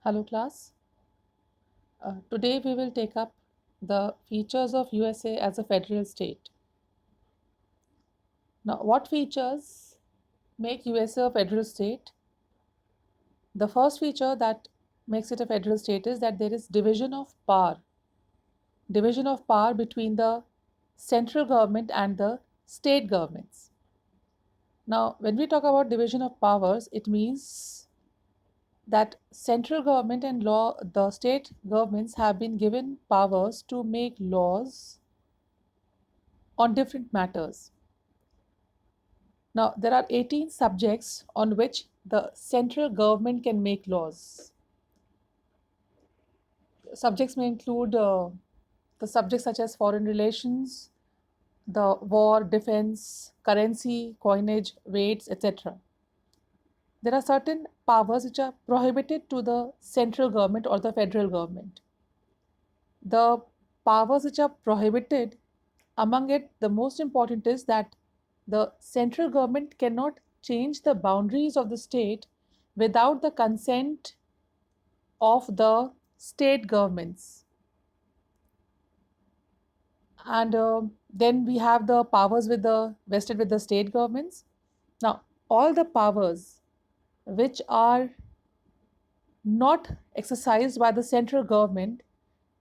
Hello class. Today we will take up the features of USA as a federal state. Now, what features make USA a federal state? The first feature that makes it a federal state is that there is division of power between the central government and the state governments. Now, when we talk about division of powers, it means that central government and the state governments have been given powers to make laws on different matters. Now, there are 18 subjects on which the central government can make laws. Subjects may include the subjects such as foreign relations, the war, defense, currency, coinage, weights, etc. There are certain powers which are prohibited to the central government or the federal government. The powers which are prohibited, among it, the most important is that the central government cannot change the boundaries of the state without the consent of the state governments. And then we have the powers vested with the state governments. Now, all the powers which are not exercised by the central government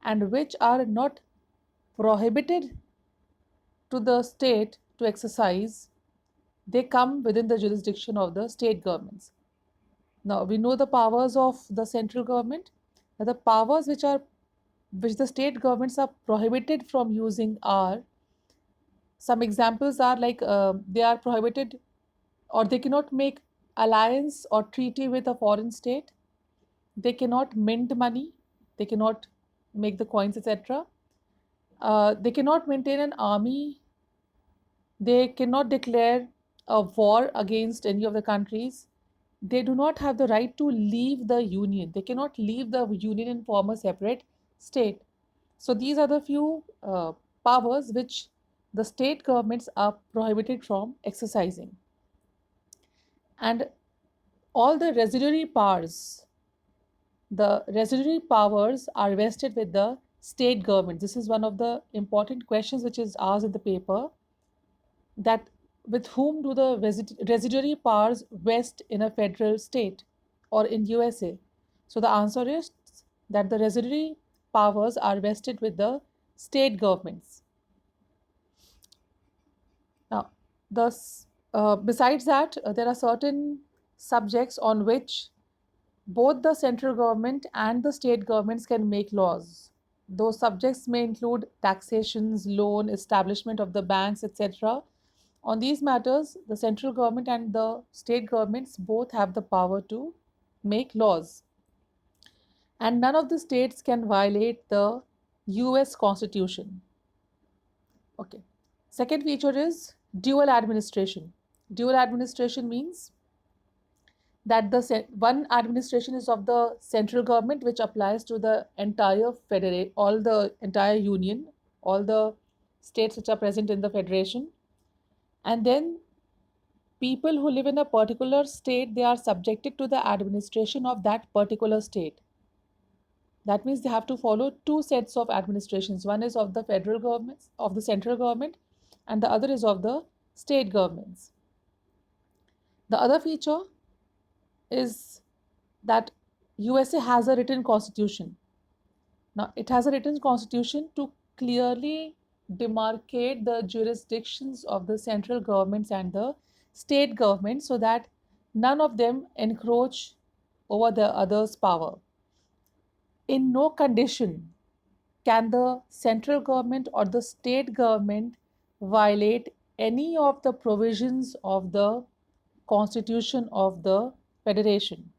and which are not prohibited to the state to exercise, they come within the jurisdiction of the state governments. Now we know the powers of the central government. Now, the powers which the state governments are prohibited from using are, some examples are like they are prohibited or they cannot make alliance or treaty with a foreign state. They cannot mint money. They cannot make the coins, etc. They cannot maintain an army. They cannot declare a war against any of the countries. They do not have the right to leave the union. They cannot leave the union and form a separate state. So these are the few powers which the state governments are prohibited from exercising. And all the residuary powers are vested with the state government. This is one of the important questions which is asked in the paper, that with whom do the residuary powers vest in a federal state or in USA? So the answer is that the residuary powers are vested with the state governments. Now, besides that, there are certain subjects on which both the central government and the state governments can make laws. Those subjects may include taxations, loan, establishment of the banks, etc. On these matters, the central government and the state governments both have the power to make laws. And none of the states can violate the US Constitution. Okay. Second feature is dual administration. Dual administration means that one administration is of the central government, which applies to the entire all the entire union, all the states which are present in the federation. And then people who live in a particular state, they are subjected to the administration of that particular state. That means they have to follow two sets of administrations. One is of the federal government, of the central government, and the other is of the state governments. The other feature is that USA has a written constitution. Now, it has a written constitution to clearly demarcate the jurisdictions of the central governments and the state governments so that none of them encroach over the other's power. In no condition can the central government or the state government violate any of the provisions of the constitution of the federation.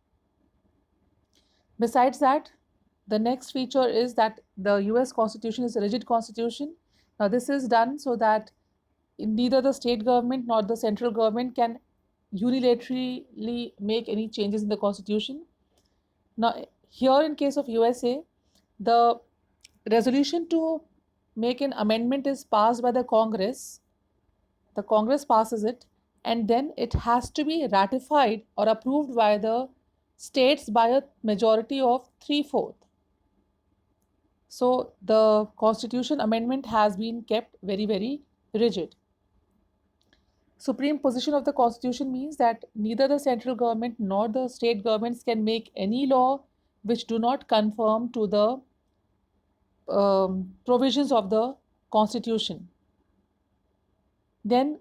Besides that, the next feature is that the US Constitution is a rigid constitution. Now, this is done so that neither the state government nor the central government can unilaterally make any changes in the constitution. Now, here in case of USA, the resolution to make an amendment is passed by the Congress. The Congress passes it, and then it has to be ratified or approved by the states by a majority of 3/4. So the constitution amendment has been kept very, very rigid. Supreme position of the constitution means that neither the central government nor the state governments can make any law which do not conform to the provisions of the constitution. Then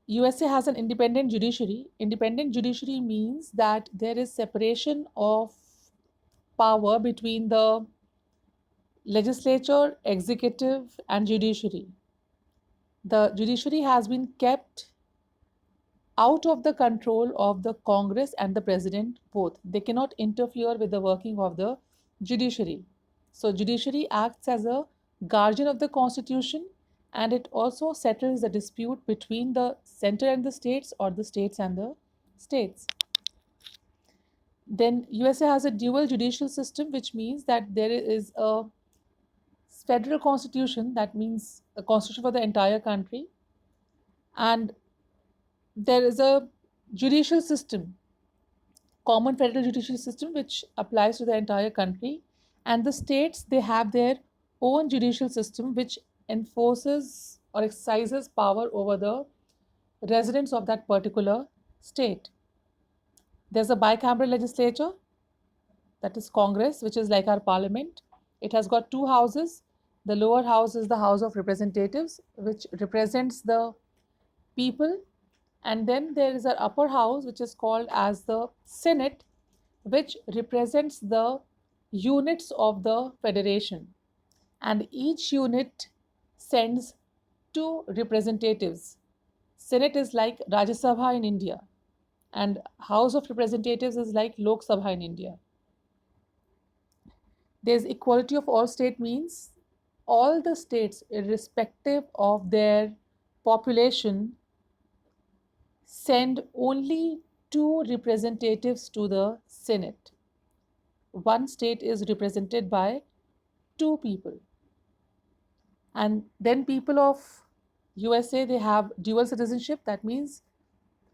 USA has an independent judiciary. Independent judiciary means that there is separation of power between the legislature, executive, and judiciary. The judiciary has been kept out of the control of the Congress and the president both. They cannot interfere with the working of the judiciary. So judiciary acts as a guardian of the constitution, and it also settles the dispute between the center and the states, or the states and the states. Then USA has a dual judicial system, which means that there is a federal constitution, that means a constitution for the entire country, and there is a judicial system, common federal judicial system, which applies to the entire country. And the states, they have their own judicial system which enforces or exercises power over the residents of that particular state. There's a bicameral legislature, that is Congress, which is like our parliament. It has got two houses. The lower house is the House of Representatives, which represents the people, and then there is an upper house which is called as the Senate, which represents the units of the federation, and each unit sends two representatives. Senate is like Rajya Sabha in India, and House of Representatives is like Lok Sabha in India. There's equality of all state means all the states, irrespective of their population, send only two representatives to the Senate. One state is represented by two people. And then people of USA, they have dual citizenship. That means,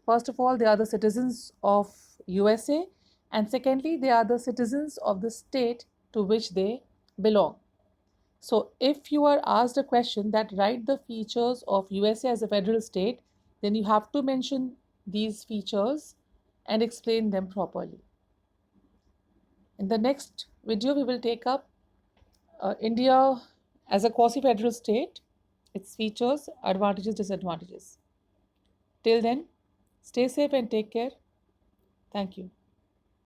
first of all, they are the citizens of USA, and secondly, they are the citizens of the state to which they belong. So if you are asked a question that write the features of USA as a federal state, then you have to mention these features and explain them properly. In the next video, we will take up India as a quasi-federal state, its features, advantages, disadvantages. Till then, stay safe and take care. Thank you.